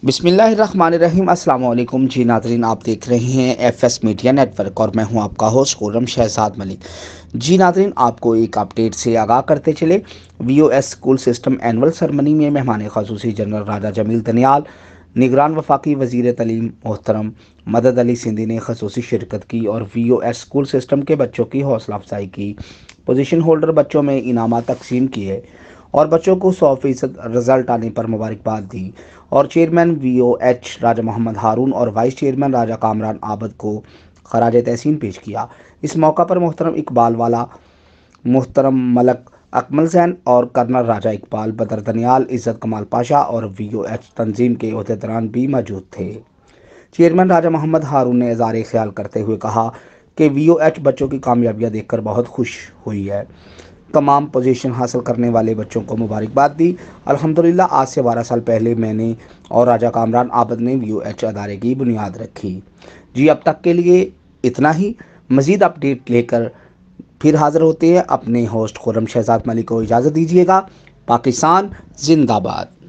बिस्मिल्लाहिर्रहमानिर्रहीम। अस्सलाम वालेकुम जी नाज़रीन, आप देख रहे हैं एफएस मीडिया नेटवर्क और मैं हूं आपका होस्ट खुर्रम शहजाद मलिक। जी नाज़रीन, आपको एक अपडेट से आगाह करते चले। VOS school system annual ceremony में मेहमान ख़ुसूसी जनरल राजा जमील दनियाल, निगरान वफाकी वज़ीर तलीम मोहतरम मदद अली सिंधी ने खसूसी शिरकत की और वीओएस स्कूल सिस्टम के बच्चों की हौसला अफजाई की। पोजीशन होल्डर बच्चों में इनामात तकसीम किए और बच्चों को 100% रिजल्ट आने पर मुबारकबाद दी और चेयरमैन वीओएच राजा मोहम्मद हारून और वाइस चेयरमैन राजा कामरान आबद को खराज तहसीन पेश किया। इस मौका पर मोहतरम इकबाल वाला, मोहतरम मलक अकमल जैन और कर्नल राजा इकबाल, बदर दनियाल, इज़्ज़त कमाल पाशा और वीओएच तंजीम के अहदेदारान भी मौजूद थे। चेयरमैन राजा मोहम्मद हारून ने इज़हार ख्याल करते हुए कहा कि वीओएच बच्चों की कामयाबियां देखकर बहुत खुश हुई है। तमाम पोजीशन हासिल करने वाले बच्चों को मुबारकबाद दी। अल्हम्दुलिल्लाह, आज से 12 साल पहले मैंने और राजा कामरान आबद ने वीओएच अदारे की बुनियाद रखी। जी, अब तक के लिए इतना ही। मज़ीद अपडेट लेकर फिर हाज़िर होते हैं। अपने होस्ट खुर्रम शहजाद मलिक को इजाज़त दीजिएगा। पाकिस्तान जिंदाबाद।